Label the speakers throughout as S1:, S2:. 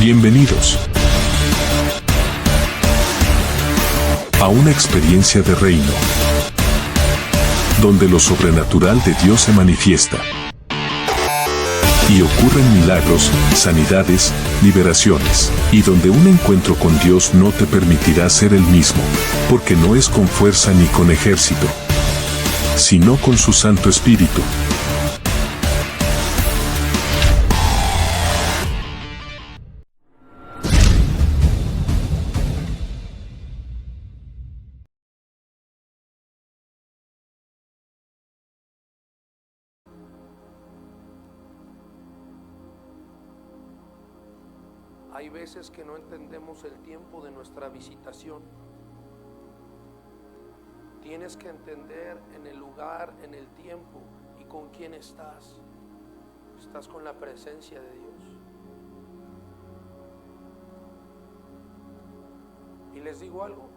S1: Bienvenidos a una experiencia de reino, donde lo sobrenatural de Dios se manifiesta y ocurren milagros, sanidades, liberaciones, y donde un encuentro con Dios no te permitirá ser el mismo, porque no es con fuerza ni con ejército, sino con su Santo Espíritu.
S2: Hay veces que no entendemos el tiempo de nuestra visitación. Tienes que entender en el lugar, en el tiempo y con quién estás. Estás con la presencia de Dios. Y les digo algo,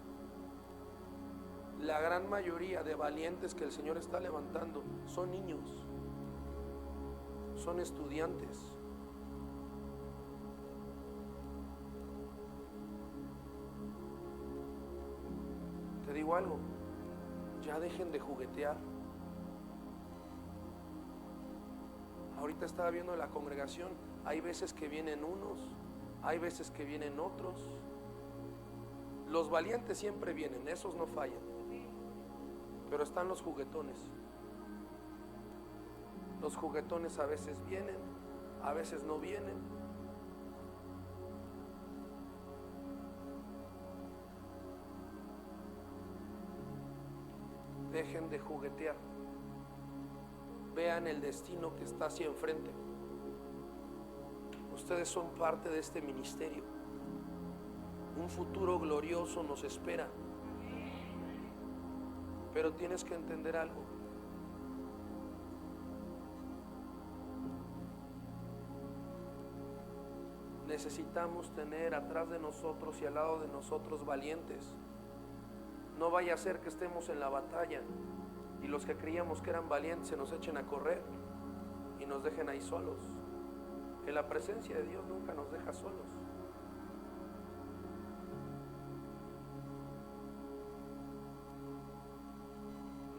S2: la gran mayoría de valientes que el Señor está levantando son niños, son estudiantes. Te digo algo, ya dejen de juguetear. Ahorita estaba viendo la congregación, hay veces que vienen unos, hay veces que vienen otros. Los valientes siempre vienen, esos no fallan. Pero están los juguetones. Los juguetones a veces vienen, a veces no vienen. Dejen de juguetear. Vean el destino que está hacia enfrente. Ustedes son parte de este ministerio. Un futuro glorioso nos espera. Pero tienes que entender algo. Necesitamos tener atrás de nosotros y al lado de nosotros valientes. No vaya a ser que estemos en la batalla y los que creíamos que eran valientes se nos echen a correr y nos dejen ahí solos. Que la presencia de Dios nunca nos deja solos.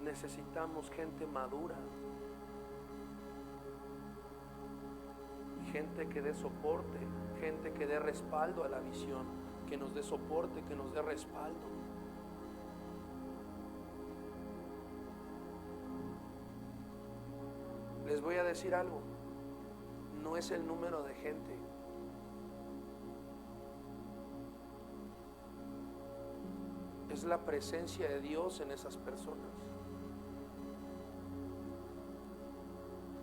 S2: Necesitamos gente madura, gente que dé soporte, gente que dé respaldo a la visión, que nos dé soporte, que nos dé respaldo. Les voy a decir algo, no es el número de gente, es la presencia de Dios en esas personas.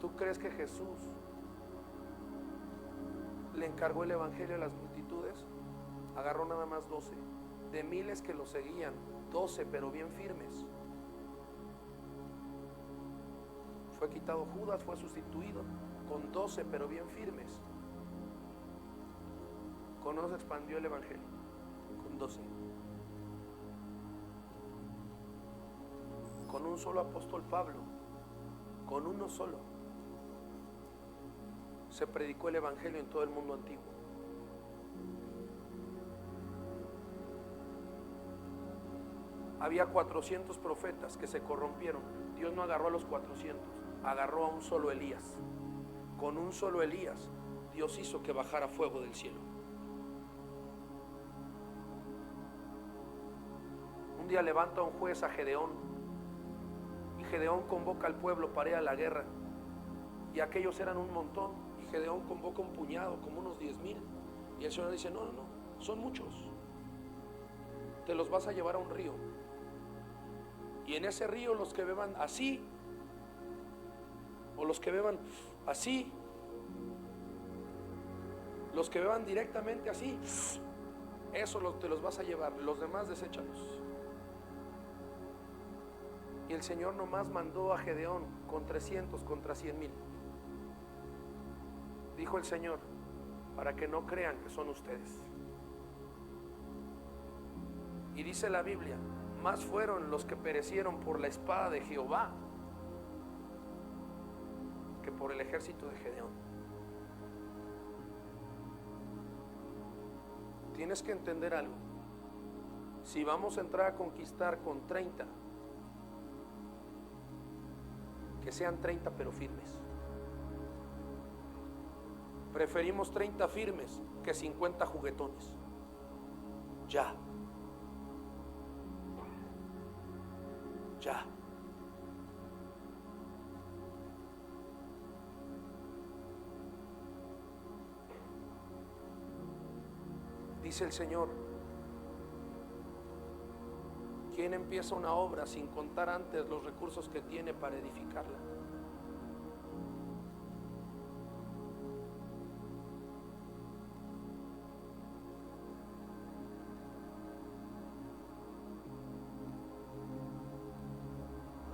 S2: ¿Tú crees que Jesús le encargó el evangelio a las multitudes? Agarró nada más 12, de miles que lo seguían, 12 pero bien firmes. Fue quitado Judas, fue sustituido con 12 pero bien firmes. Con uno se expandió el evangelio, con 12. Con un solo apóstol Pablo, con uno solo, se predicó el evangelio en todo el mundo antiguo. Había 400 profetas que se corrompieron. Dios no agarró a los 400, agarró a un solo Elías. Con un solo Elías Dios hizo que bajara fuego del cielo. Un día levanta un juez a Gedeón y Gedeón convoca al pueblo para ir a la guerra, y aquellos eran un montón, y Gedeón convoca un puñado, como unos 10,000, y el Señor dice: no, son muchos, te los vas a llevar a un río, y en ese río los que beban así, o los que beban así, los que beban directamente así, eso te los vas a llevar, los demás deséchalos. Y el Señor nomás mandó a Gedeón con 300 contra 100,000. Dijo el Señor: para que no crean que son ustedes. Y dice la Biblia: más fueron los que perecieron por la espada de Jehová que por el ejército de Gedeón. Tienes que entender algo. Si vamos a entrar a conquistar con 30, que sean 30 pero firmes. Preferimos 30 firmes que 50 juguetones. Ya. Ya. Dice el Señor, ¿quién empieza una obra sin contar antes los recursos que tiene para edificarla?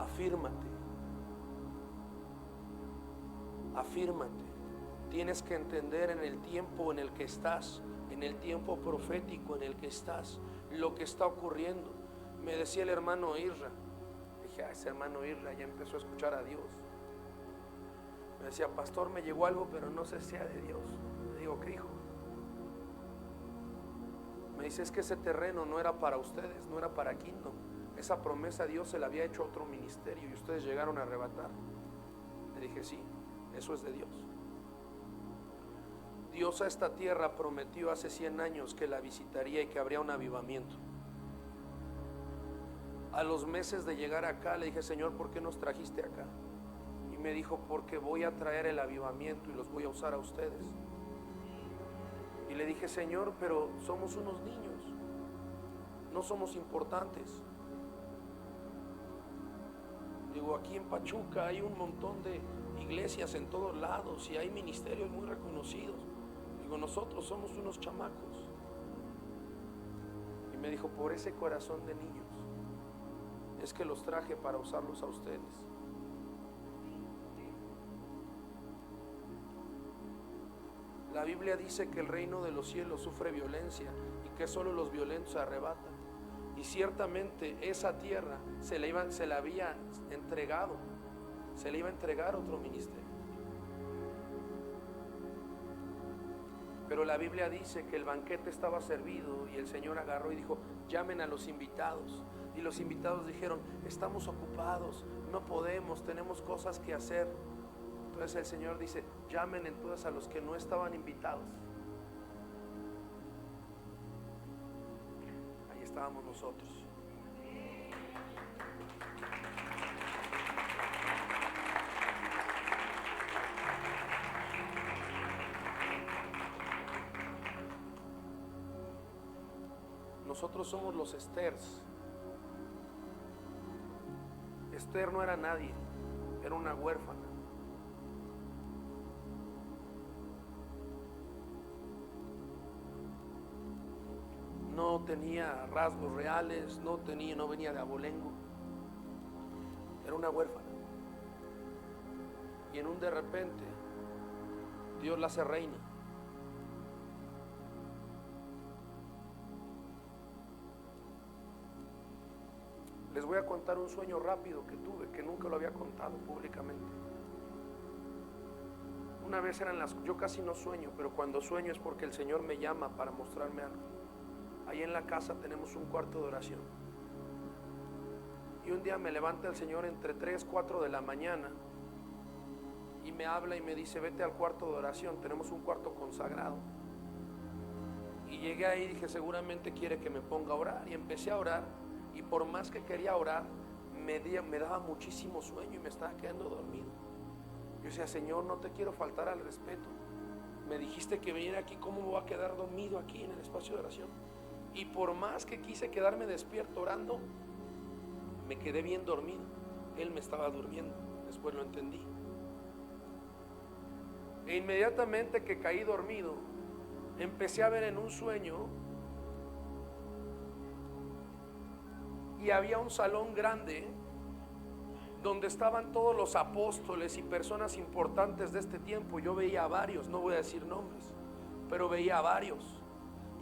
S2: Afírmate. Afírmate. Tienes que entender en el tiempo en el que estás, en el tiempo profético en el que estás, lo que está ocurriendo. Me decía el hermano Irra, dije, ese hermano Irra ya empezó a escuchar a Dios. Me decía, pastor, me llegó algo, pero no sé si sea de Dios. Le digo, ¿qué hijo? Me dice, es que ese terreno no era para ustedes, no era para Kingdom. Esa promesa Dios se la había hecho a otro ministerio y ustedes llegaron a arrebatar. Le dije, sí, eso es de Dios. Dios a esta tierra prometió hace 100 años que la visitaría y que habría un avivamiento. A los meses de llegar acá le dije, Señor, ¿por qué nos trajiste acá? Y me dijo, porque voy a traer el avivamiento y los voy a usar a ustedes. Y le dije, Señor, pero somos unos niños, no somos importantes. Digo, aquí en Pachuca hay un montón de iglesias en todos lados y hay ministerios muy reconocidos. Digo, nosotros somos unos chamacos. Y me dijo, por ese corazón de niños es que los traje para usarlos a ustedes. La Biblia dice que el reino de los cielos sufre violencia y que solo los violentos se arrebatan. Y ciertamente esa tierra se la había entregado, se le iba a entregar a otro ministerio. Pero la Biblia dice que el banquete estaba servido y el Señor agarró y dijo, llamen a los invitados. Y los invitados dijeron, estamos ocupados, no podemos, tenemos cosas que hacer. Entonces el Señor dice, llamen entonces a los que no estaban invitados. Ahí estábamos nosotros. Nosotros somos los Esthers. Esther no era nadie, era una huérfana. No tenía rasgos reales, no venía de abolengo. Era una huérfana. Y en un de repente, Dios la hace reina. Les voy a contar un sueño rápido que tuve, que nunca lo había contado públicamente. Una vez yo casi no sueño, pero cuando sueño es porque el Señor me llama para mostrarme algo. Ahí en la casa tenemos un cuarto de oración. Y un día me levanta el Señor entre 3, 4 de la mañana y me habla y me dice, vete al cuarto de oración, tenemos un cuarto consagrado. Y llegué ahí y dije, seguramente quiere que me ponga a orar. Y empecé a orar. Y por más que quería orar, me daba muchísimo sueño y me estaba quedando dormido. Yo decía, Señor, no te quiero faltar al respeto. Me dijiste que viniera aquí, ¿cómo me voy a quedar dormido aquí en el espacio de oración? Y por más que quise quedarme despierto orando, me quedé bien dormido. Él me estaba durmiendo, después lo entendí. E inmediatamente que caí dormido, empecé a ver en un sueño. Y había un salón grande donde estaban todos los apóstoles y personas importantes de este tiempo. Yo veía a varios, no voy a decir nombres, pero veía a varios.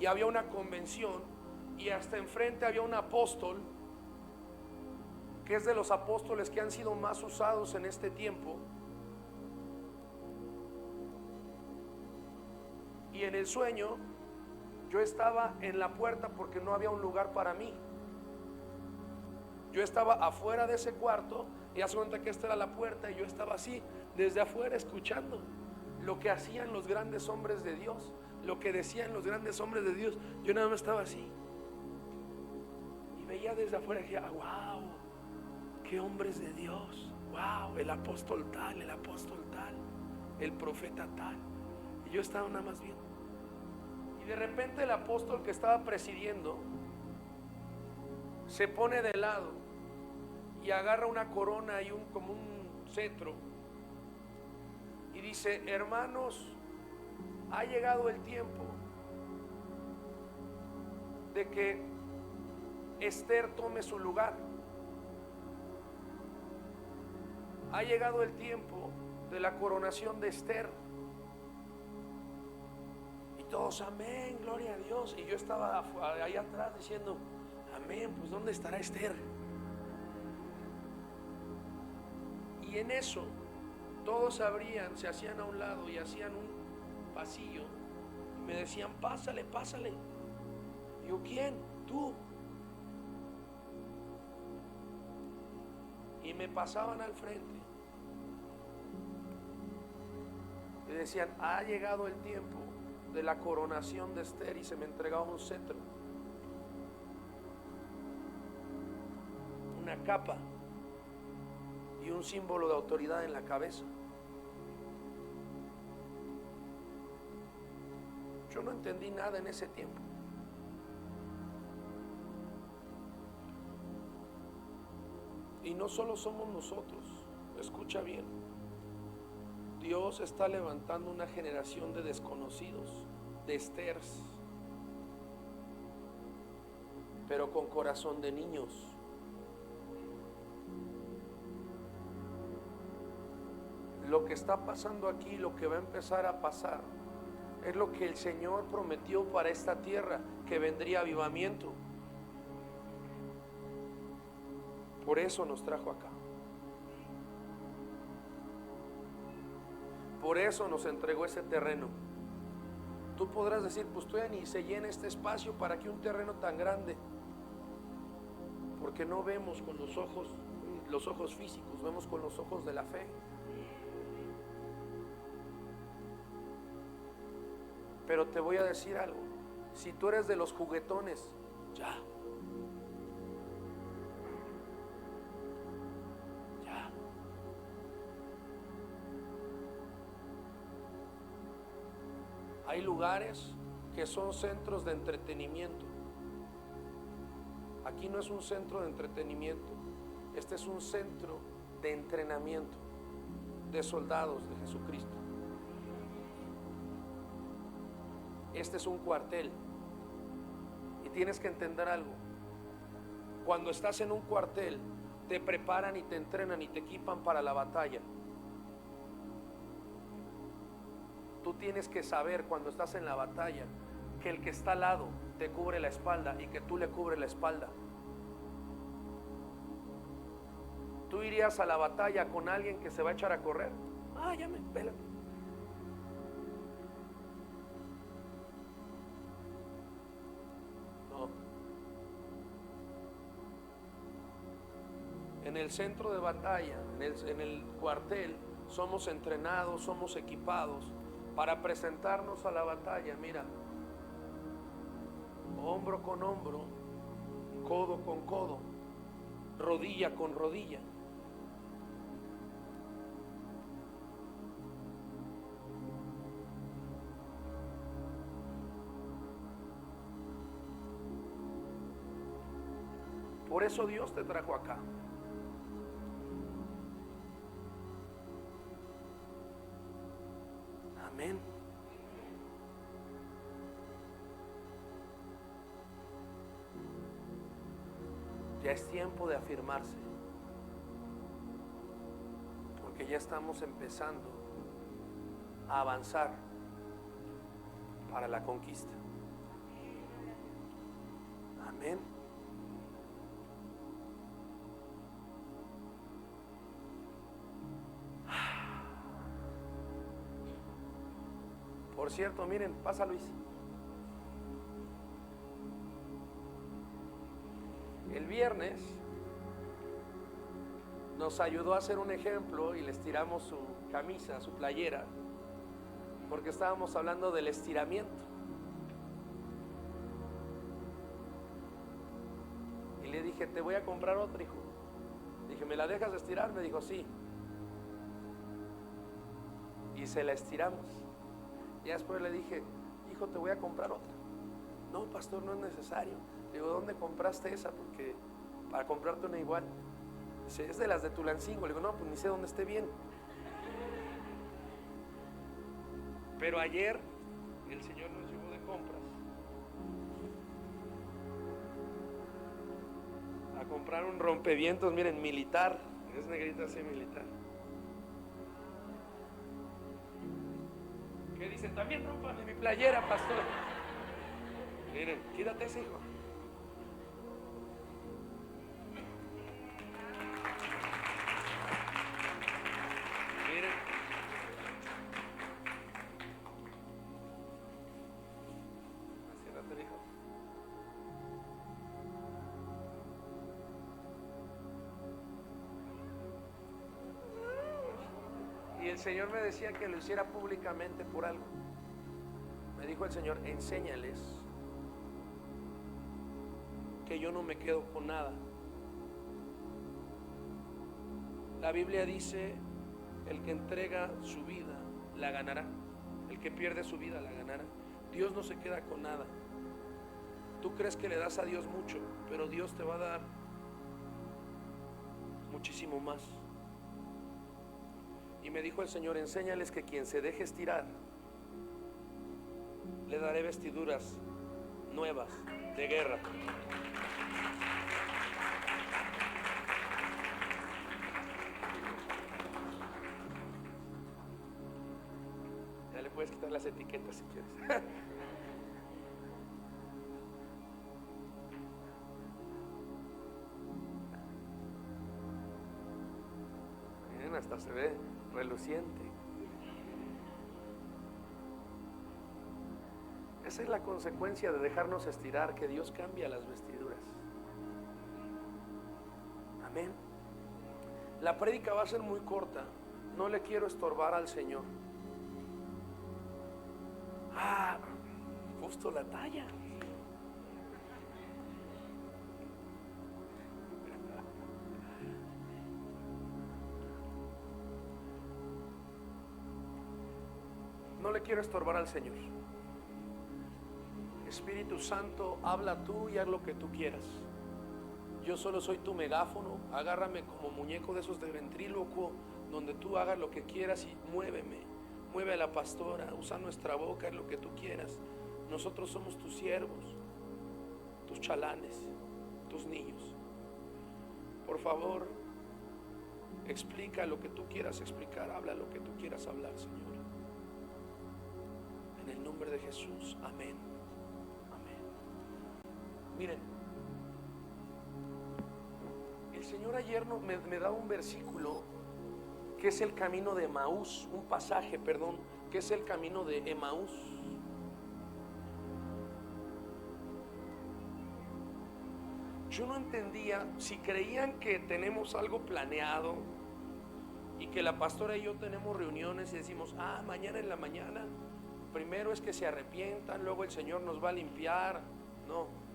S2: Y había una convención y hasta enfrente había un apóstol que es de los apóstoles que han sido más usados en este tiempo. Y en el sueño Yo estaba en la puerta porque no había un lugar para mí. Yo estaba afuera de ese cuarto y hace cuenta que esta era la puerta y yo estaba así, desde afuera escuchando lo que hacían los grandes hombres de Dios, lo que decían los grandes hombres de Dios. Yo nada más estaba así y veía desde afuera y decía, wow, qué hombres de Dios, wow, el apóstol tal, el profeta tal. Y yo estaba nada más viendo. Y de repente el apóstol que estaba presidiendo se pone de lado y agarra una corona y como un cetro y dice, hermanos, ha llegado el tiempo de que Esther tome su lugar. Ha llegado el tiempo de la coronación de Esther. Y todos, amén, gloria a Dios. Y yo estaba ahí atrás diciendo, amén, pues ¿dónde estará Esther? Y en eso todos abrían, se hacían a un lado y hacían un pasillo y me decían, pásale, pásale. Y yo, ¿quién? Tú. Y me pasaban al frente y decían, ha llegado el tiempo de la coronación de Esther, y se me entregaba un cetro, una capa y un símbolo de autoridad en la cabeza. Yo no entendí nada en ese tiempo. Y no solo somos nosotros, escucha bien, Dios está levantando una generación de desconocidos, de Esthers, pero con corazón de niños. Lo que está pasando aquí, lo que va a empezar a pasar, es lo que el Señor prometió para esta tierra, que vendría avivamiento. Por eso nos trajo acá. Por eso nos entregó ese terreno. Tú podrás decir, pues todavía ni se llena este espacio, ¿para qué un terreno tan grande? Porque no vemos con los ojos físicos, vemos con los ojos de la fe. Pero te voy a decir algo, si tú eres de los juguetones, ya. Hay lugares que son centros de entretenimiento. Aquí no es un centro de entretenimiento, este es un centro de entrenamiento de soldados de Jesucristo. Este es un cuartel. Y tienes que entender algo. Cuando estás en un cuartel, te preparan y te entrenan y te equipan para la batalla. Tú tienes que saber cuando estás en la batalla que el que está al lado te cubre la espalda y que tú le cubres la espalda. Tú irías a la batalla con alguien que se va a echar a correr. Espérate. No. En el centro de batalla, en el cuartel, somos entrenados, somos equipados para presentarnos a la batalla. Mira, hombro con hombro, codo con codo, rodilla con rodilla. Por eso Dios te trajo acá. Amén. Ya es tiempo de afirmarse, porque ya estamos empezando a avanzar para la conquista. Amén. Por cierto, miren, pasa Luis. El viernes nos ayudó a hacer un ejemplo y les tiramos su camisa, su playera, porque estábamos hablando del estiramiento. Y le dije, te voy a comprar otra, hijo. Dije, ¿me la dejas estirar? Me dijo, sí. Y se la estiramos. Y después le dije, hijo, te voy a comprar otra. No, pastor, no es necesario. Digo, ¿dónde compraste esa? Porque para comprarte una igual. Dice, es de las de Tulancingo. Le digo, no, pues ni sé dónde esté bien. Pero ayer el Señor nos llevó de compras a comprar un rompevientos, miren, militar. Es negrita así, militar. ¿Qué dicen? También rompan mi playera, pastor. Miren, quítate ese, hijo. Miren. Ciérrate, hijo. Y el Señor me decía que lo hiciera públicamente por algo. Me dijo el Señor, enséñales que yo no me quedo con nada. La Biblia dice, el que entrega su vida la ganará, el que pierde su vida la ganará. Dios no se queda con nada. Tú crees que le das a Dios mucho, pero Dios te va a dar muchísimo más. Y me dijo el Señor, enséñales que quien se deje estirar, le daré vestiduras nuevas de guerra. Ya le puedes quitar las etiquetas si quieres. Miren, hasta se ve reluciente. Esa es la consecuencia de dejarnos estirar, que Dios cambia las vestiduras. Amén. La prédica va a ser muy corta. No le quiero estorbar al Señor. Justo la talla. No le quiero estorbar al Señor. Espíritu Santo, habla tú y haz lo que tú quieras. Yo solo soy tu megáfono. Agárrame como muñeco de esos de ventrílocuo, donde tú hagas lo que quieras y muéveme. Mueve a la pastora, usa nuestra boca, lo que tú quieras. Nosotros somos tus siervos, tus chalanes, tus niños. Por favor, explica lo que tú quieras explicar, habla lo que tú quieras hablar, Señor. En el nombre de Jesús, amén. Miren, el Señor ayer me da un versículo que es el camino de Emaús, un pasaje, perdón, que es el camino de Emaús. Yo no entendía si creían que tenemos algo planeado y que la pastora y yo tenemos reuniones y decimos, mañana en la mañana, primero es que se arrepientan, luego el Señor nos va a limpiar. No.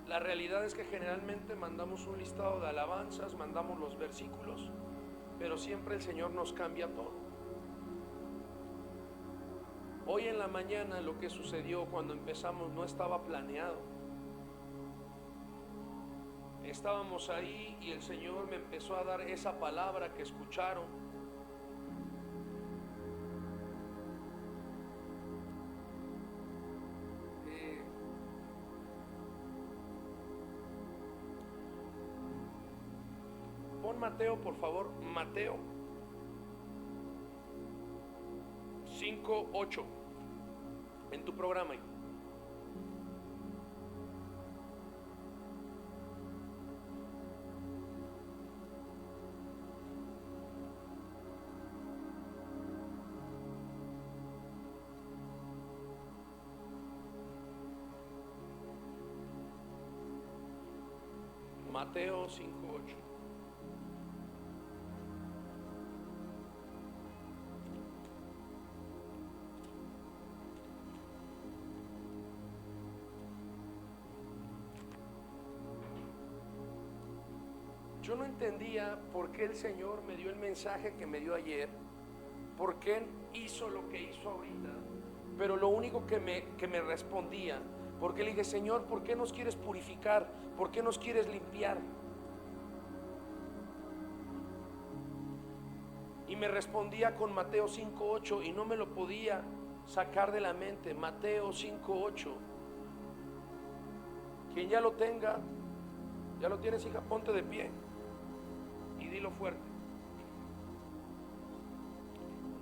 S2: La realidad es que generalmente mandamos un listado de alabanzas, mandamos los versículos, pero siempre el Señor nos cambia todo. Hoy en la mañana lo que sucedió cuando empezamos no estaba planeado. Estábamos ahí y el Señor me empezó a dar esa palabra que escucharon. Pon Mateo, por favor, Mateo 5:8 en tu programa. Mateo 5:8. Yo no entendía por qué el Señor me dio el mensaje que me dio ayer, por qué hizo lo que hizo ahorita, pero lo único que me respondía, porque le dije: Señor, ¿por qué nos quieres purificar? ¿Por qué nos quieres limpiar? Y me respondía con Mateo 5:8 y no me lo podía sacar de la mente. Mateo 5:8. Quien ya lo tenga, ya lo tienes, hija, ponte de pie y dilo fuerte.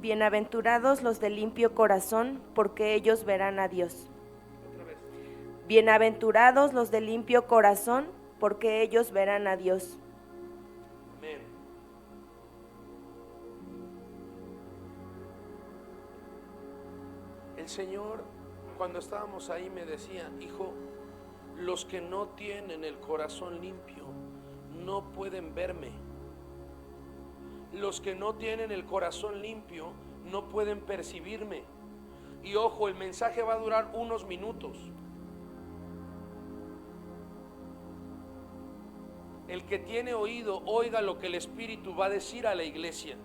S3: Bienaventurados los de limpio corazón, porque ellos verán a Dios.
S2: Otra vez.
S3: Bienaventurados los de limpio corazón, porque ellos verán a Dios.
S2: Amén. El Señor, cuando estábamos ahí, me decía: hijo, los que no tienen el corazón limpio no pueden verme. Los que no tienen el corazón limpio no pueden percibirme. Y ojo, el mensaje va a durar unos minutos. El que tiene oído, oiga lo que el Espíritu va a decir a la iglesia.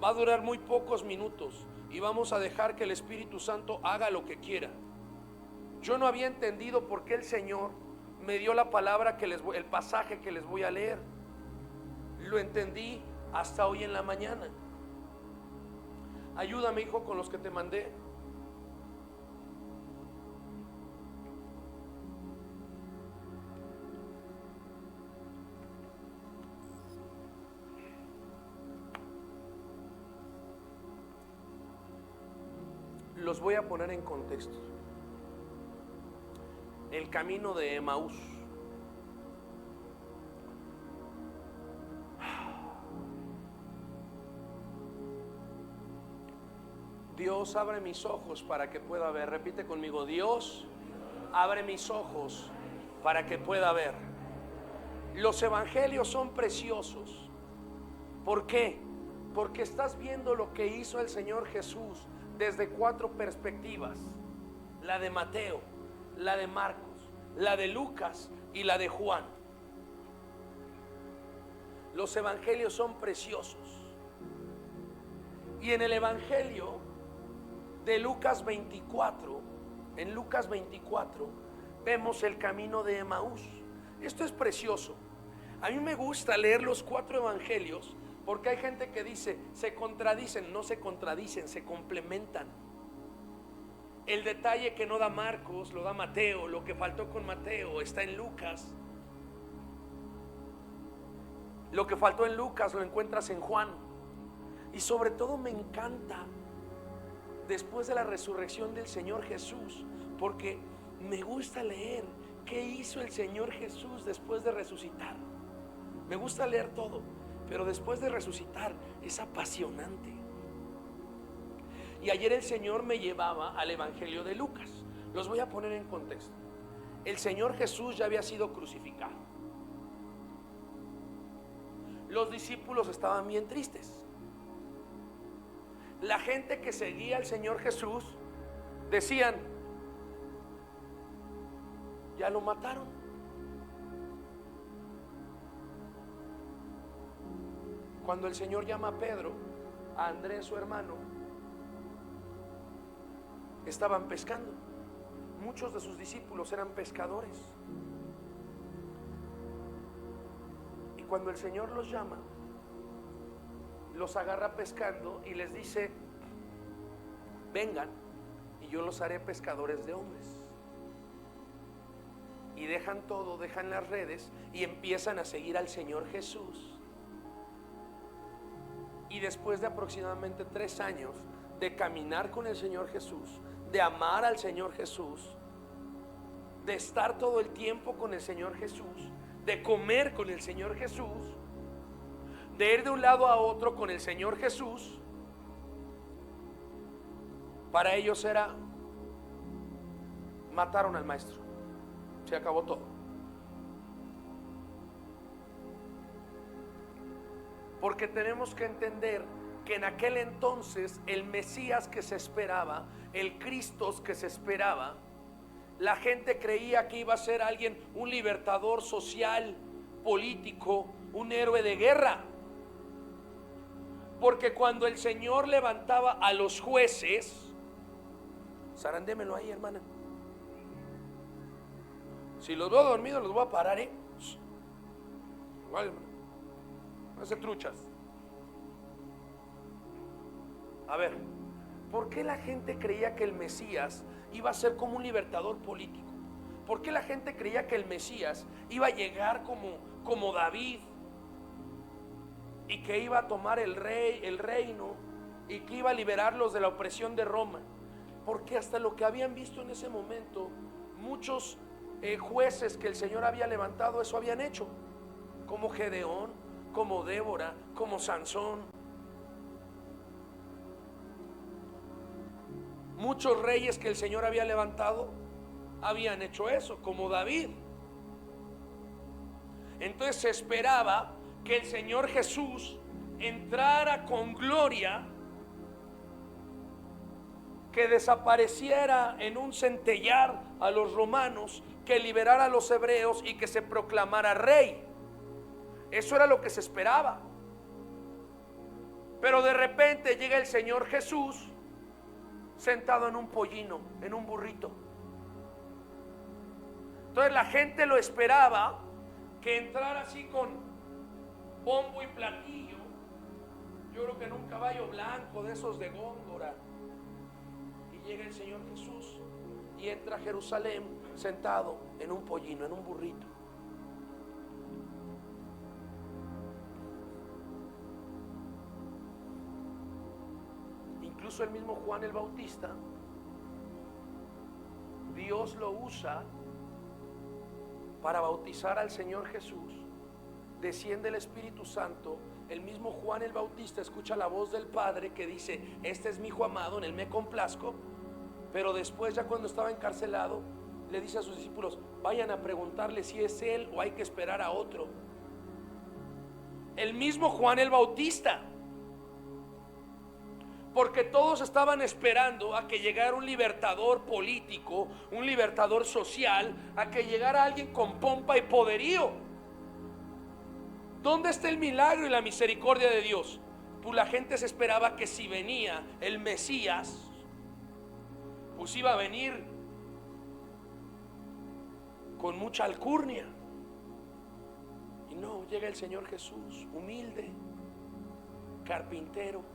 S2: Va a durar muy pocos minutos y vamos a dejar que el Espíritu Santo haga lo que quiera. Yo no había entendido por qué el Señor me dio la palabra el pasaje que les voy a leer. Lo entendí hasta hoy en la mañana. Ayúdame, hijo, con los que te mandé. Los voy a poner en contexto. El camino de Emaús. Dios, abre mis ojos para que pueda ver. Repite conmigo: Dios, abre mis ojos para que pueda ver. Los evangelios son preciosos. ¿Por qué? Porque estás viendo lo que hizo el Señor Jesús desde 4 perspectivas: la de Mateo, la de Marcos, la de Lucas y la de Juan. Los evangelios son preciosos. Y en el evangelio de Lucas 24, en Lucas 24 vemos el camino de Emaús. Esto es precioso. A mí me gusta leer los 4 evangelios porque hay gente que dice se contradicen. No se contradicen, se complementan. El detalle que no da Marcos lo da Mateo. Lo que faltó con Mateo está en Lucas. Lo que faltó en Lucas lo encuentras en Juan. Y sobre todo me encanta después de la resurrección del Señor Jesús, porque me gusta leer qué hizo el Señor Jesús después de resucitar. Me gusta leer todo, pero después de resucitar es apasionante. Y ayer el Señor me llevaba al evangelio de Lucas. Los voy a poner en contexto. El Señor Jesús ya había sido crucificado. Los discípulos estaban bien tristes. La gente que seguía al Señor Jesús decían: ya lo mataron. Cuando el Señor llama a Pedro, a Andrés su hermano, estaban pescando. Muchos de sus discípulos eran pescadores. Y cuando el Señor los llama, los agarra pescando y les dice: vengan y yo los haré pescadores de hombres. Y dejan todo, dejan las redes y empiezan a seguir al Señor Jesús. Y después de aproximadamente 3 años de caminar con el Señor Jesús, de amar al Señor Jesús, de estar todo el tiempo con el Señor Jesús, de comer con el Señor Jesús, de ir de un lado a otro con el Señor Jesús, para ellos era: mataron al maestro, se acabó todo. Porque tenemos que entender que en aquel entonces el Mesías que se esperaba, el Cristo que se esperaba, la gente creía que iba a ser alguien, un libertador social, político, un héroe de guerra. Porque cuando el Señor levantaba a los jueces, zarandémelo ahí, hermana. Si los veo dormidos los voy a parar, igual, hermano. No hace truchas. A ver, ¿por qué la gente creía que el Mesías iba a ser como un libertador político? ¿Por qué la gente creía que el Mesías iba a llegar como David y que iba a tomar el reino y que iba a liberarlos de la opresión de Roma? Porque hasta lo que habían visto en ese momento, muchos jueces que el Señor había levantado, eso habían hecho, como Gedeón, como Débora, como Sansón. Muchos reyes que el Señor había levantado habían hecho eso, como David. Entonces se esperaba que el Señor Jesús entrara con gloria, que desapareciera en un centellar a los romanos, que liberara a los hebreos y que se proclamara rey. Eso era lo que se esperaba. Pero de repente llega el Señor Jesús sentado en un pollino, en un burrito. Entonces la gente lo esperaba que entrara así con bombo y platillo. Yo creo que en un caballo blanco de esos de Góngora. Y llega el Señor Jesús y entra a Jerusalén sentado en un pollino, en un burrito. Incluso el mismo Juan el Bautista, Dios lo usa para bautizar al Señor Jesús. Desciende el Espíritu Santo. El mismo Juan el Bautista escucha la voz del Padre que dice: este es mi hijo amado, en él me complazco. Pero después, ya cuando estaba encarcelado, le dice a sus discípulos: vayan a preguntarle si es él o hay que esperar a otro. El mismo Juan el Bautista. Porque todos estaban esperando a que llegara un libertador político, un libertador social, a que llegara alguien con pompa y poderío. ¿Dónde está el milagro y la misericordia de Dios? Pues la gente se esperaba que si venía el Mesías, pues iba a venir con mucha alcurnia. Y no, llega el Señor Jesús, humilde, carpintero,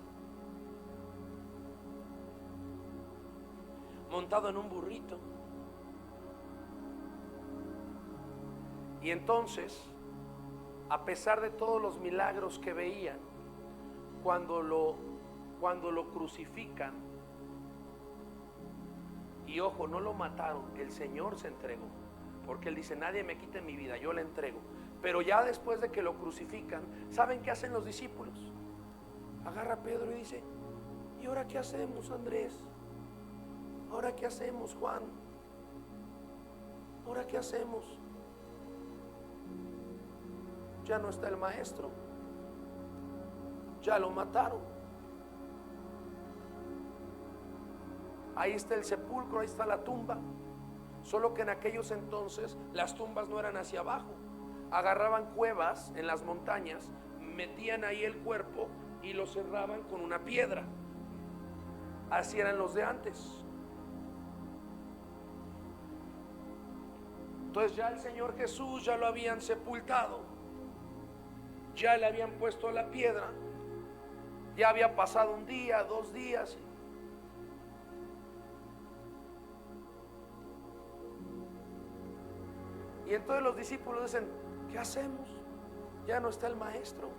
S2: montado en un burrito. Y entonces, a pesar de todos los milagros que veían, cuando lo crucifican, y ojo, no lo mataron, el Señor se entregó, porque Él dice: nadie me quite mi vida, yo la entrego. Pero ya después de que lo crucifican, ¿saben qué hacen los discípulos? Agarra a Pedro y dice: ¿y ahora qué hacemos, Andrés? ¿Ahora qué hacemos, Juan? ¿Ahora qué hacemos? Ya no está el maestro, ya lo mataron. Ahí está el sepulcro, ahí está la tumba. Solo que en aquellos entonces las tumbas no eran hacia abajo. Agarraban cuevas en las montañas, metían ahí el cuerpo y lo cerraban con una piedra. Así eran los de antes. Entonces ya el Señor Jesús ya lo habían sepultado, ya le habían puesto la piedra, ya había pasado un día, 2 días. Y entonces los discípulos dicen: ¿qué hacemos? Ya no está el maestro.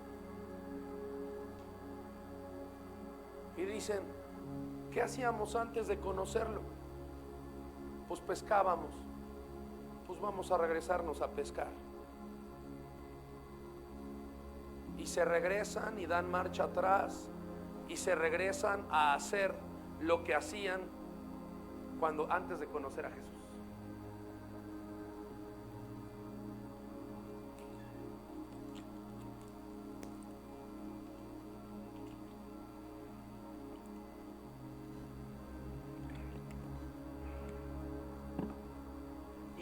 S2: Y dicen: ¿qué hacíamos antes de conocerlo? Pues pescábamos. Pues vamos a regresarnos a pescar. Y se regresan y dan marcha atrás y se regresan a hacer lo que hacían antes de conocer a Jesús.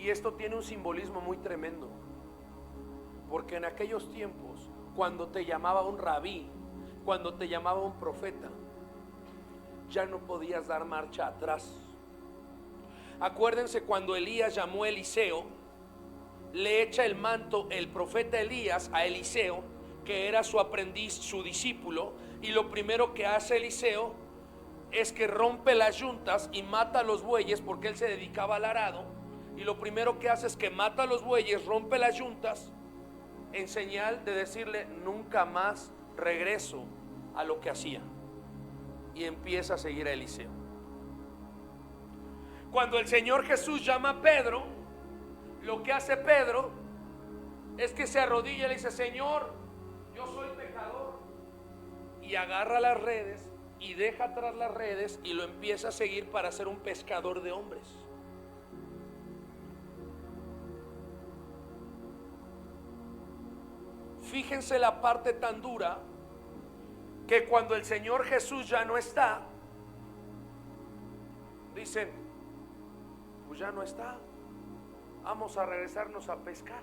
S2: Y esto tiene un simbolismo muy tremendo, porque en aquellos tiempos, cuando te llamaba un rabí, cuando te llamaba un profeta, ya no podías dar marcha atrás. Acuérdense cuando Elías llamó a Eliseo, le echa el manto el profeta Elías a Eliseo, que era su aprendiz, su discípulo, y lo primero que hace Eliseo es que rompe las yuntas y mata a los bueyes, porque él se dedicaba al arado, y lo primero que hace es que mata a los bueyes, rompe las yuntas, en señal de decirle: nunca más regreso a lo que hacía, y empieza a seguir a Eliseo. Cuando el Señor Jesús llama a Pedro, lo que hace Pedro es que se arrodilla y le dice: Señor, yo soy pecador, y agarra las redes y deja atrás las redes y lo empieza a seguir para ser un pescador de hombres. Fíjense la parte tan dura, que cuando el Señor Jesús ya no está, dicen: pues ya no está, vamos a regresarnos a pescar.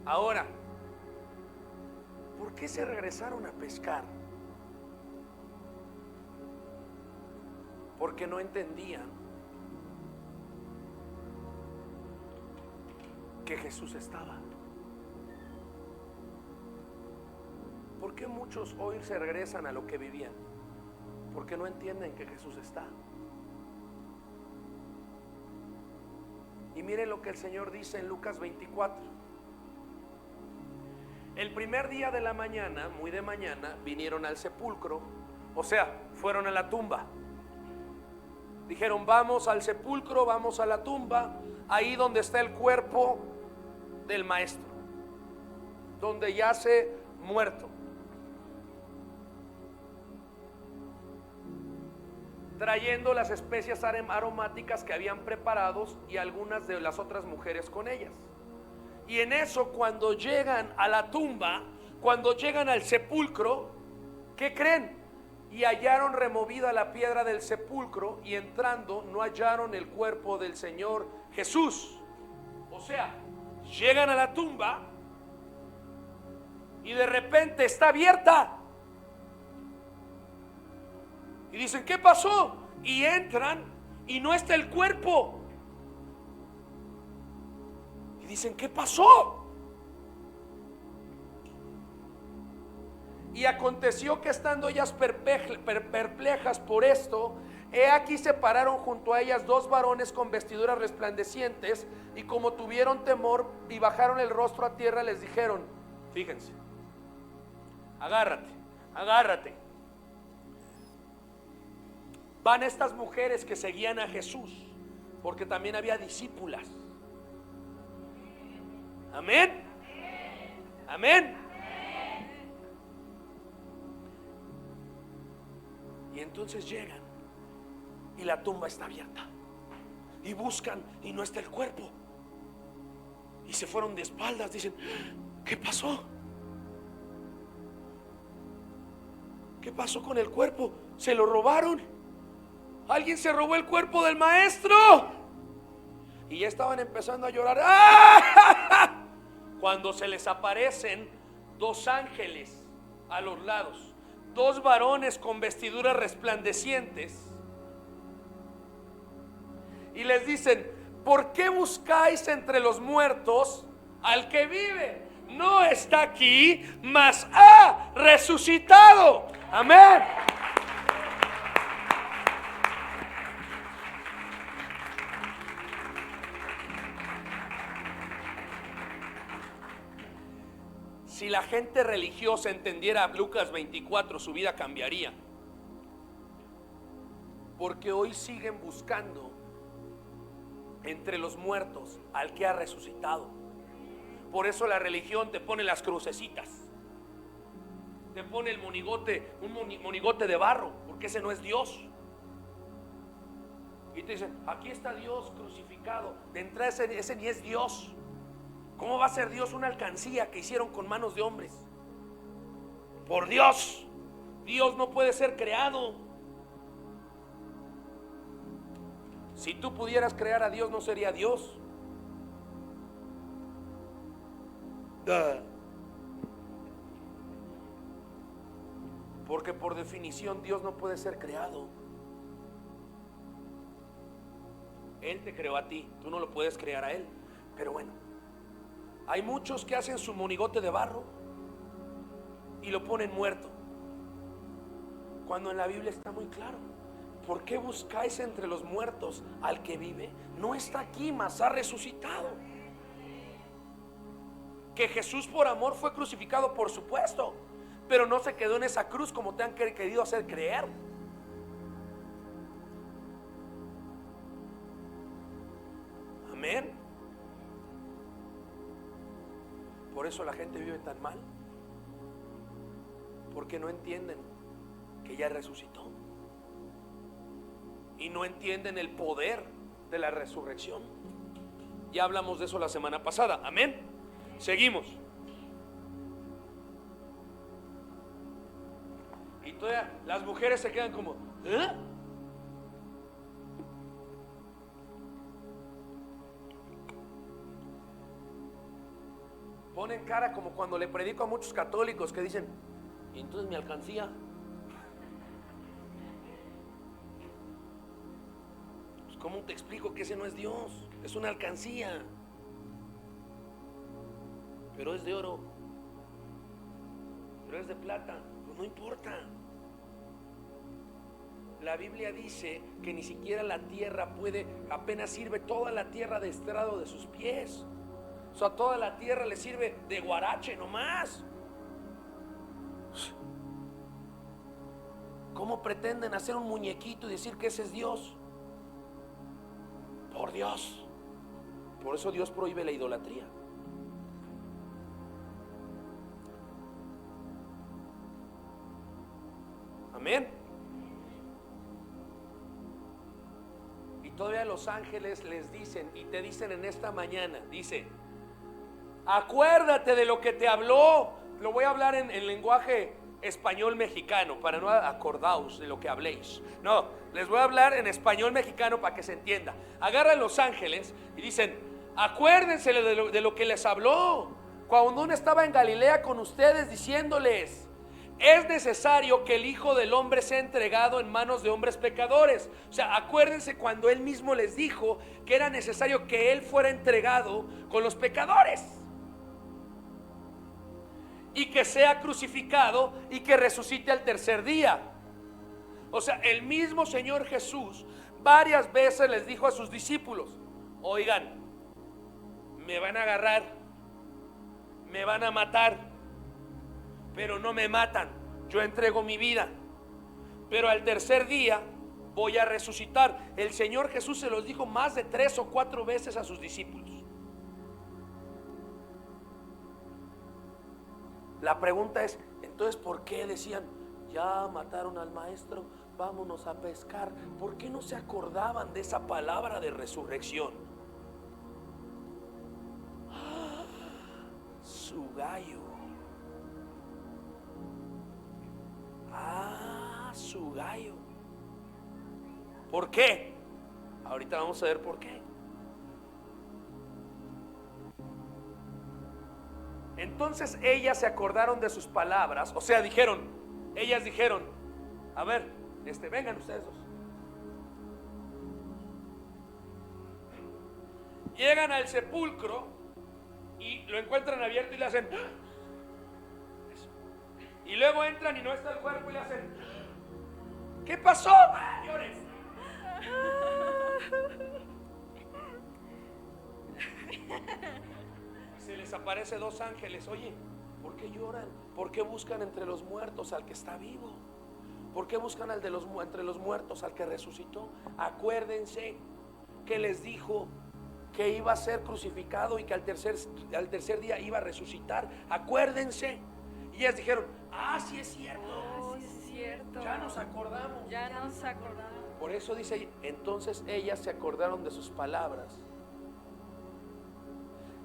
S2: Ahora, ¿por qué se regresaron a pescar? Porque no entendían que Jesús estaba. ¿Por qué muchos hoy se regresan a lo que vivían? Porque no entienden que Jesús está. Y miren lo que el Señor dice en Lucas 24. El primer día de la mañana, muy de mañana, vinieron al sepulcro, o sea, fueron a la tumba. Dijeron: vamos al sepulcro, vamos a la tumba, ahí donde está el cuerpo del maestro, donde yace muerto. Trayendo las especias aromáticas que habían preparados y algunas de las otras mujeres con ellas. Y en eso, cuando llegan a la tumba, cuando llegan al sepulcro, ¿qué creen? Y hallaron removida la piedra del sepulcro, y entrando no hallaron el cuerpo del Señor Jesús. O sea, llegan a la tumba y de repente está abierta. Y dicen: ¿qué pasó? Y entran y no está el cuerpo. Y dicen: ¿qué pasó? Y aconteció que estando ellas perplejas por esto, he aquí se pararon junto a ellas dos varones con vestiduras resplandecientes, y como tuvieron temor y bajaron el rostro a tierra, les dijeron: fíjense, agárrate, agárrate. Van estas mujeres que seguían a Jesús, porque también había discípulas. Amén. Amén. Y entonces llegan y la tumba está abierta, y buscan y no está el cuerpo, y se fueron de espaldas. Dicen: ¿qué pasó? ¿Qué pasó con el cuerpo? ¿Se lo robaron? ¿Alguien se robó el cuerpo del maestro? Y ya estaban empezando a llorar. ¡Ah! Cuando se les aparecen dos ángeles a los lados, dos varones con vestiduras resplandecientes, y les dicen: ¿por qué buscáis entre los muertos al que vive? No está aquí, mas ha resucitado. Amén. Si la gente religiosa entendiera Lucas 24, su vida cambiaría. Porque hoy siguen buscando entre los muertos al que ha resucitado. Por eso la religión te pone las crucecitas, te pone el monigote, un monigote de barro, porque ese no es Dios. Y te dicen: aquí está Dios crucificado. De entrada ese ni es Dios. ¿Cómo va a ser Dios una alcancía que hicieron con manos de hombres? Por Dios, Dios no puede ser creado. Si tú pudieras crear a Dios, no sería Dios. Porque por definición Dios no puede ser creado. Él te creó a ti, tú no lo puedes crear a Él. Pero bueno, hay muchos que hacen su monigote de barro y lo ponen muerto, cuando en la Biblia está muy claro. ¿Por qué buscáis entre los muertos al que vive? No está aquí, mas ha resucitado. Que Jesús por amor fue crucificado, por supuesto, pero no se quedó en esa cruz como te han querido hacer creer. Amén. Por eso la gente vive tan mal, porque no entienden que ya resucitó y no entienden el poder de la resurrección. Ya hablamos de eso la semana pasada. Amén. Seguimos. Y todavía las mujeres se quedan como ¿eh? Ponen cara como cuando le predico a muchos católicos que dicen: ¿y entonces mi alcancía? Pues ¿cómo te explico que ese no es Dios? Es una alcancía, pero es de oro, pero es de plata. Pues no importa. La Biblia dice que ni siquiera la tierra puede, apenas sirve toda la tierra de estrado de sus pies. O sea, toda la tierra le sirve de guarache nomás. ¿Cómo pretenden hacer un muñequito y decir que ese es Dios? Por Dios. Por eso Dios prohíbe la idolatría. Amén. Y todavía los ángeles les dicen, y te dicen en esta mañana, dice: acuérdate de lo que te habló. Lo voy a hablar en lenguaje español mexicano, para no acordaos de lo que habléis. No, les voy a hablar en español mexicano para que se entienda. Agarran los ángeles y dicen: acuérdense de lo que les habló cuando uno estaba en Galilea con ustedes, diciéndoles: es necesario que el Hijo del Hombre sea entregado en manos de hombres pecadores. O sea, acuérdense cuando Él mismo les dijo que era necesario que Él fuera entregado con los pecadores y que sea crucificado y que resucite al tercer día. O sea, el mismo Señor Jesús varias veces les dijo a sus discípulos: oigan, me van a agarrar, me van a matar, pero no me matan, yo entrego mi vida, pero al tercer día voy a resucitar. El Señor Jesús se los dijo más de 3 o 4 veces a sus discípulos. La pregunta es, entonces, ¿por qué decían: ya mataron al maestro, vámonos a pescar? ¿Por qué no se acordaban de esa palabra de resurrección? Su gallo. Su gallo. ¿Por qué? Ahorita vamos a ver por qué. Entonces ellas se acordaron de sus palabras. O sea, ellas dijeron: a ver, vengan ustedes dos. Llegan al sepulcro y lo encuentran abierto y le hacen eso. Y luego entran y no está el cuerpo y le hacen: ¿qué pasó? Llores. Se les aparece 2 ángeles. Oye, ¿por qué lloran? ¿Por qué buscan entre los muertos al que está vivo? ¿Por qué buscan entre los muertos al que resucitó? Acuérdense que les dijo que iba a ser crucificado y que al tercer día iba a resucitar. Acuérdense. Y ellas dijeron: sí es cierto.
S4: Sí es cierto.
S2: Ya nos acordamos.
S4: Ya nos acordamos.
S2: Por eso dice: entonces ellas se acordaron de sus palabras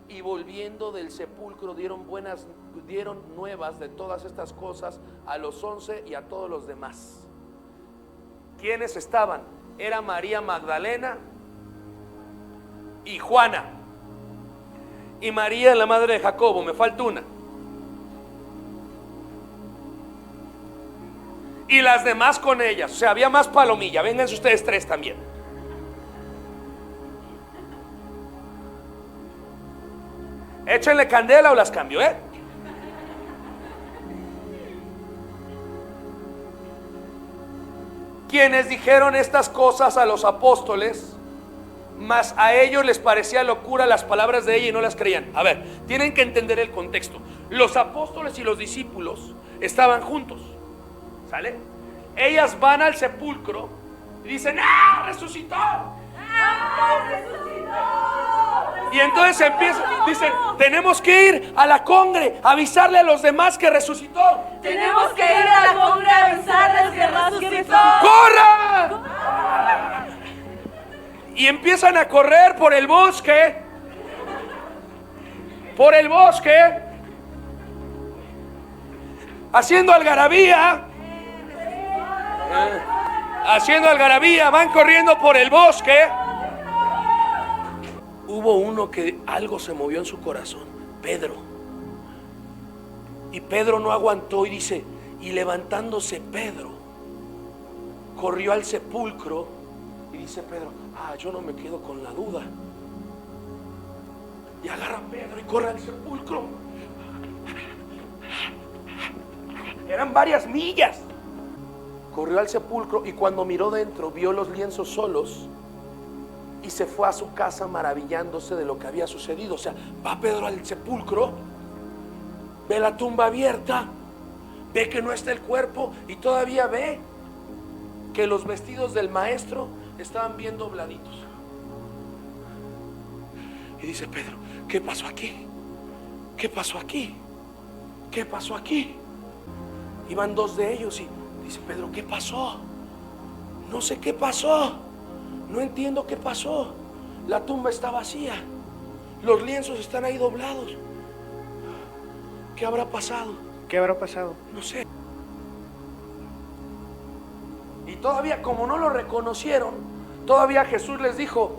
S2: Y volviendo del sepulcro dieron nuevas de todas estas cosas a los 11 y a todos los demás. ¿Quiénes estaban? Era María Magdalena y Juana y María, la madre de Jacobo. Me falta una. Y las demás con ellas. O sea, había más palomilla. Vénganse ustedes 3 también. Échenle candela o las cambio, ¿eh? Quienes dijeron estas cosas a los apóstoles, mas a ellos les parecía locura las palabras de ella y no las creían. A ver, tienen que entender el contexto. Los apóstoles y los discípulos estaban juntos, ¿sale? Ellas van al sepulcro y dicen: ¡ah, resucitó! ¡Ah, resucitó! Y entonces empiezan, dicen: tenemos que ir a la congre a avisarle a los demás que resucitó.
S4: Tenemos que ir a la congre a avisarles que resucitó.
S2: ¡Corran! Y empiezan a correr por el bosque. Por el bosque. Haciendo algarabía. Haciendo algarabía. Van corriendo por el bosque. Hubo uno que algo se movió en su corazón, Pedro. Y Pedro no aguantó y dice: y levantándose Pedro, corrió al sepulcro. Y dice Pedro: yo no me quedo con la duda. Y agarra a Pedro y corre al sepulcro. Eran varias millas. Corrió al sepulcro y cuando miró dentro vio los lienzos solos. Y se fue a su casa maravillándose de lo que había sucedido. O sea, va Pedro al sepulcro, ve la tumba abierta, ve que no está el cuerpo y todavía ve que los vestidos del maestro estaban bien dobladitos. Y dice Pedro: ¿qué pasó aquí? ¿Qué pasó aquí? ¿Qué pasó aquí? Iban 2 de ellos y dice Pedro: ¿qué pasó? No sé qué pasó. No entiendo qué pasó. La tumba está vacía. Los lienzos están ahí doblados. ¿Qué habrá pasado?
S5: ¿Qué habrá pasado?
S2: No sé. Y todavía, como no lo reconocieron, todavía Jesús les dijo: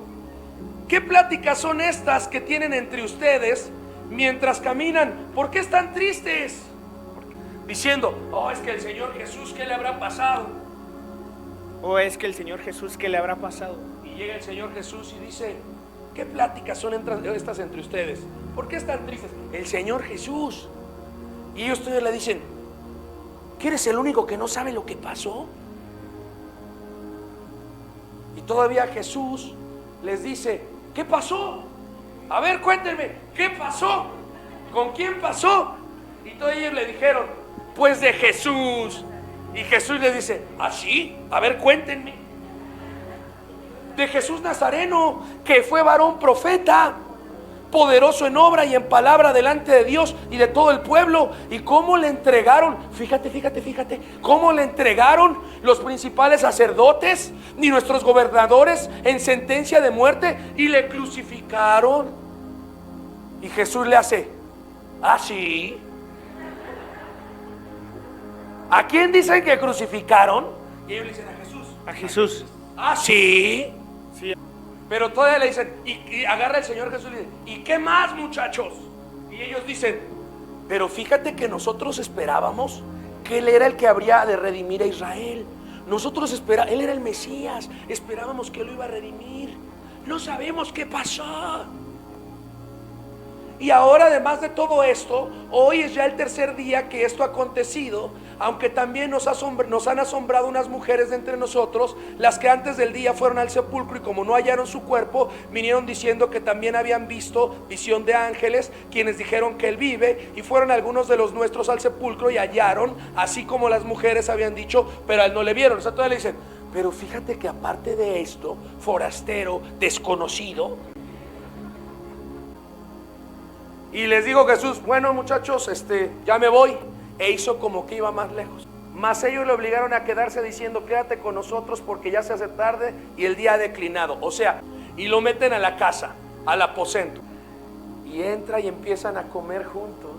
S2: ¿qué pláticas son estas que tienen entre ustedes mientras caminan? ¿Por qué están tristes? Diciendo: es que el Señor Jesús, ¿qué le habrá pasado?
S5: ¿O es que el Señor Jesús, qué le habrá pasado?
S2: Y llega el Señor Jesús y dice: ¿qué pláticas son estas entre ustedes? ¿Por qué están tristes? El Señor Jesús. Y ellos todavía le dicen: ¿que eres el único que no sabe lo que pasó? Y todavía Jesús les dice: ¿qué pasó? A ver, cuéntenme, ¿qué pasó? ¿Con quién pasó? Y todos ellos le dijeron: pues de Jesús. Y Jesús les dice: ¿ah, sí? A ver, cuéntenme. De Jesús Nazareno, que fue varón profeta, poderoso en obra y en palabra delante de Dios y de todo el pueblo. Y cómo le entregaron, fíjate, cómo le entregaron los principales sacerdotes y nuestros gobernadores en sentencia de muerte y le crucificaron. Y Jesús le hace: ¿ah, sí? ¿A quién dicen que crucificaron? Y ellos le dicen: a Jesús.
S5: A Jesús.
S2: ¿Ah, sí?
S5: Sí.
S2: Pero todavía le dicen, y agarra el Señor Jesús y dice: ¿y qué más, muchachos? Y ellos dicen: pero fíjate que nosotros esperábamos que Él era el que habría de redimir a Israel. Nosotros esperábamos, Él era el Mesías, esperábamos que Él lo iba a redimir. No sabemos qué pasó. Y ahora, además de todo esto, hoy es ya el 3er día que esto ha acontecido, aunque también nos han asombrado unas mujeres de entre nosotros, las que antes del día fueron al sepulcro y como no hallaron su cuerpo, vinieron diciendo que también habían visto visión de ángeles, quienes dijeron que Él vive, y fueron algunos de los nuestros al sepulcro y hallaron, así como las mujeres habían dicho, pero a Él no le vieron. O sea, todavía le dicen: pero fíjate que aparte de esto, forastero, desconocido. Y les dijo Jesús: bueno, muchachos, ya me voy. E hizo como que iba más lejos. Mas ellos le obligaron a quedarse diciendo: quédate con nosotros porque ya se hace tarde y el día ha declinado. O sea, y lo meten a la casa, al aposento. Y entra y empiezan a comer juntos.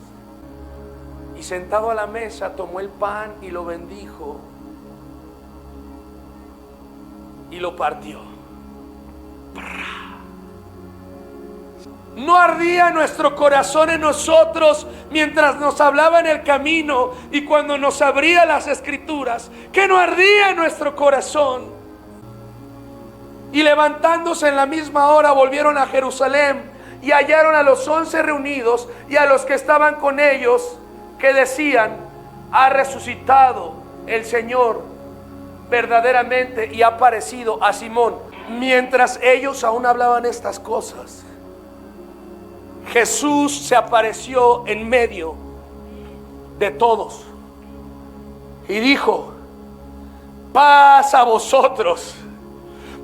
S2: Y sentado a la mesa tomó el pan y lo bendijo y lo partió. ¿No ardía nuestro corazón en nosotros mientras nos hablaba en el camino y cuando nos abría las escrituras? ¿Que no ardía nuestro corazón? Y levantándose en la misma hora volvieron a Jerusalén y hallaron a los 11 reunidos y a los que estaban con ellos, que decían: ha resucitado el Señor verdaderamente y ha aparecido a Simón. Mientras ellos aún hablaban estas cosas, Jesús se apareció en medio de todos y dijo: paz a vosotros.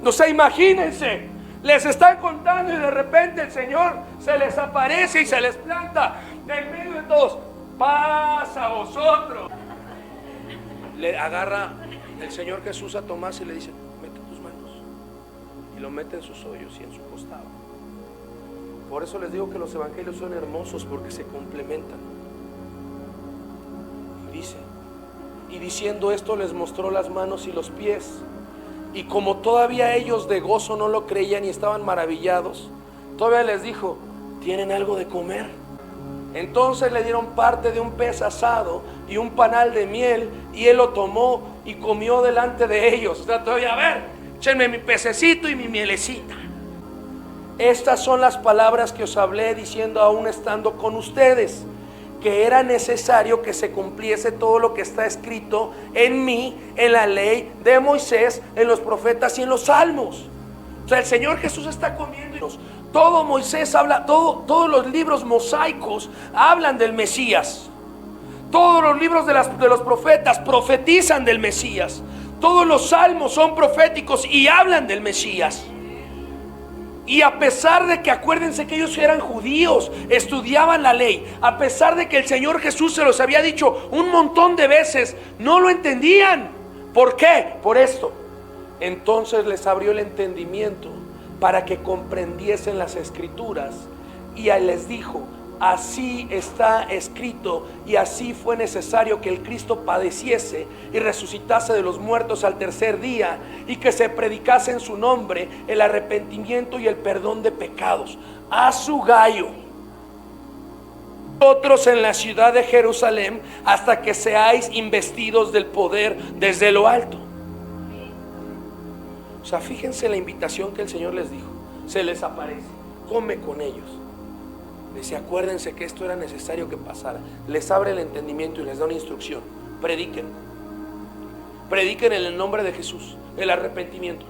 S2: No sé, imagínense, les están contando y de repente el Señor se les aparece y se les planta en medio de todos. Paz a vosotros. Le agarra el Señor Jesús a Tomás y le dice: mete tus manos. Y lo mete en sus hoyos y en su costado. Por eso les digo que los evangelios son hermosos, porque se complementan. Y dice: y diciendo esto les mostró las manos y los pies. Y como todavía ellos de gozo no lo creían y estaban maravillados, todavía les dijo: ¿tienen algo de comer? Entonces le dieron parte de un pez asado y un panal de miel, y él lo tomó y comió delante de ellos. O sea, todavía, a ver, échenme mi pececito y mi mielecita. Estas son las palabras que os hablé, diciendo aún estando con ustedes, que era necesario que se cumpliese todo lo que está escrito en mí, en la ley de Moisés, en los profetas y en los salmos. O sea, el Señor Jesús está comiendo y todo Moisés habla, todos los libros mosaicos hablan del Mesías. Todos los libros de los profetas profetizan del Mesías. Todos los salmos son proféticos y hablan del Mesías. Y a pesar de que, acuérdense que ellos eran judíos, estudiaban la ley, a pesar de que el Señor Jesús se los había dicho un montón de veces, no lo entendían. ¿Por qué? Por esto. Entonces les abrió el entendimiento para que comprendiesen las escrituras, y él les dijo: así está escrito, y así fue necesario que el Cristo padeciese y resucitase de los muertos al tercer día, y que se predicase en su nombre el arrepentimiento y el perdón de pecados a su gallo. Otros en la ciudad de Jerusalén, hasta que seáis investidos del poder desde lo alto. O sea, fíjense la invitación que el Señor les dijo. Se les aparece, come con ellos. Dice: acuérdense que esto era necesario que pasara. Les abre el entendimiento y les da una instrucción: prediquen. Prediquen en el nombre de Jesús el arrepentimiento.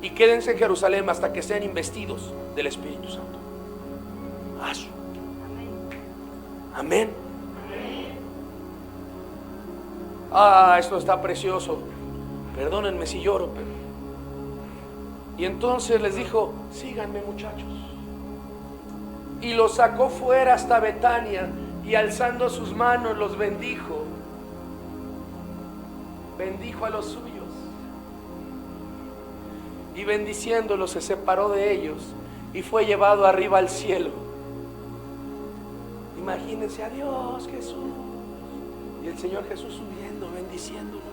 S2: Y quédense en Jerusalén hasta que sean investidos del Espíritu Santo. Amén. Esto está precioso. Perdónenme si lloro, pero... Y entonces les dijo: síganme, muchachos. Y los sacó fuera hasta Betania, y alzando sus manos los bendijo. Bendijo a los suyos. Y bendiciéndolos se separó de ellos y fue llevado arriba al cielo. Imagínense, adiós Jesús. Y el Señor Jesús subiendo, bendiciéndolos.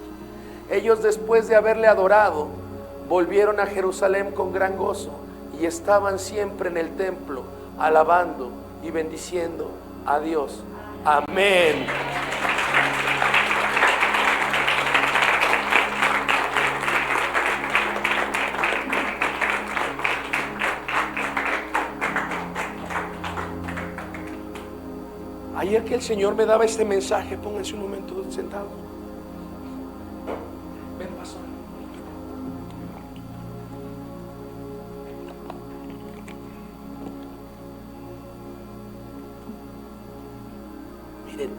S2: Ellos, después de haberle adorado, volvieron a Jerusalén con gran gozo, y estaban siempre en el templo, alabando y bendiciendo a Dios. Amén. Ayer que el Señor me daba este mensaje, pónganse un momento sentados. Ven, pastor. Miren,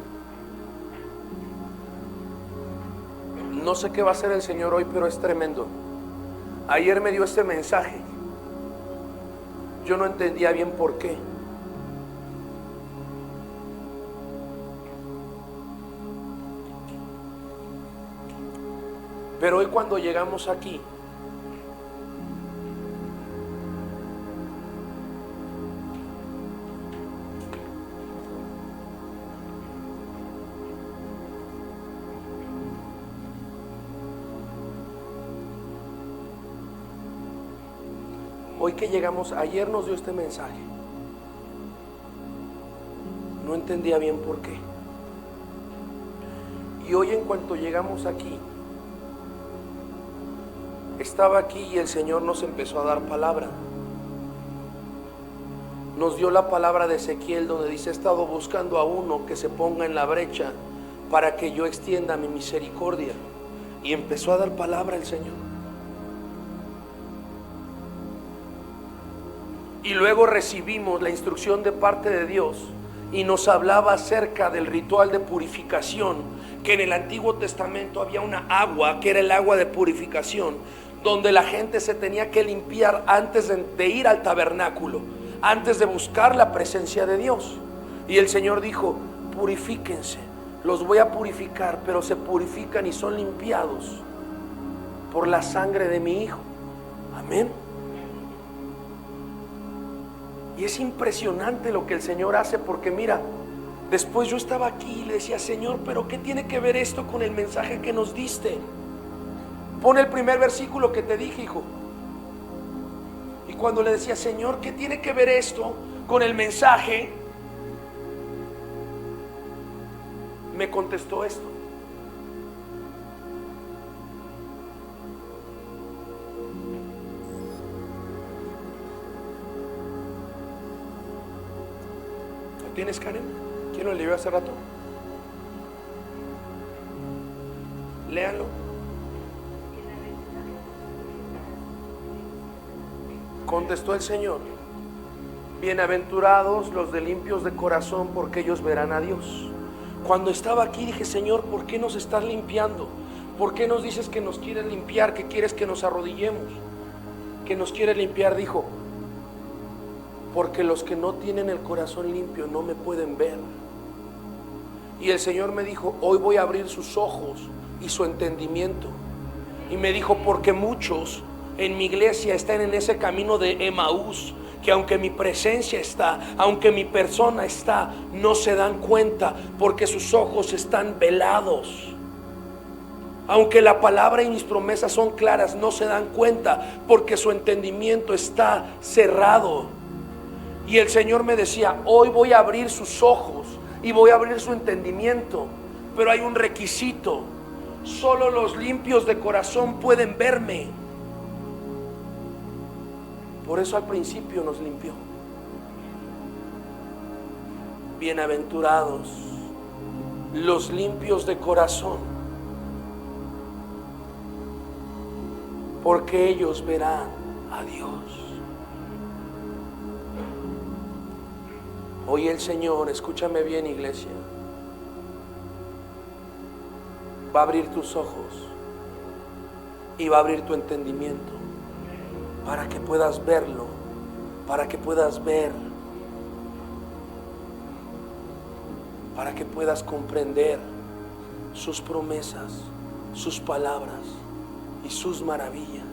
S2: no sé qué va a hacer el Señor hoy, pero es tremendo. Ayer me dio este mensaje. Yo no entendía bien por qué. Pero hoy, cuando llegamos aquí, Hoy que llegamos, ayer nos dio este mensaje. No entendía bien por qué. Y hoy en cuanto llegamos aquí, estaba aquí y el Señor nos empezó a dar palabra. Nos dio la palabra de Ezequiel donde dice: he estado buscando a uno que se ponga en la brecha para que yo extienda mi misericordia. Y empezó a dar palabra el Señor. Y luego recibimos la instrucción de parte de Dios y nos hablaba acerca del ritual de purificación, que en el Antiguo Testamento había una agua que era el agua de purificación, donde la gente se tenía que limpiar antes de ir al tabernáculo, antes de buscar la presencia de Dios. Y el Señor dijo: purifíquense, los voy a purificar, pero se purifican y son limpiados por la sangre de mi Hijo. Amén. Y es impresionante lo que el Señor hace, porque mira, después yo estaba aquí y le decía: Señor, pero ¿qué tiene que ver esto con el mensaje que nos diste? Pon el primer versículo que te dije, hijo. Y cuando le decía: Señor, ¿qué tiene que ver esto con el mensaje?, me contestó esto: ¿lo tienes, Karen? ¿Quién lo leyó hace rato? Léanlo. Contestó el Señor: bienaventurados los de limpios de corazón, porque ellos verán a Dios. Cuando estaba aquí dije: Señor, ¿por qué nos estás limpiando? ¿Por qué nos dices que nos quieres limpiar? ¿Que quieres que nos arrodillemos? ¿Que nos quieres limpiar? Dijo: porque los que no tienen el corazón limpio no me pueden ver. Y el Señor me dijo: hoy voy a abrir sus ojos y su entendimiento. Y me dijo: porque muchos en mi iglesia están en ese camino de Emaús, que aunque mi presencia está, aunque mi persona está, no se dan cuenta porque sus ojos están velados. Aunque la palabra y mis promesas son claras, no se dan cuenta porque su entendimiento está cerrado. Y el Señor me decía: hoy voy a abrir sus ojos y voy a abrir su entendimiento, pero hay un requisito: solo los limpios de corazón pueden verme. Por eso al principio nos limpió. Bienaventurados los limpios de corazón, porque ellos verán a Dios. Hoy el Señor, escúchame bien, iglesia, va a abrir tus ojos y va a abrir tu entendimiento para que puedas verlo, para que puedas ver, para que puedas comprender sus promesas, sus palabras y sus maravillas.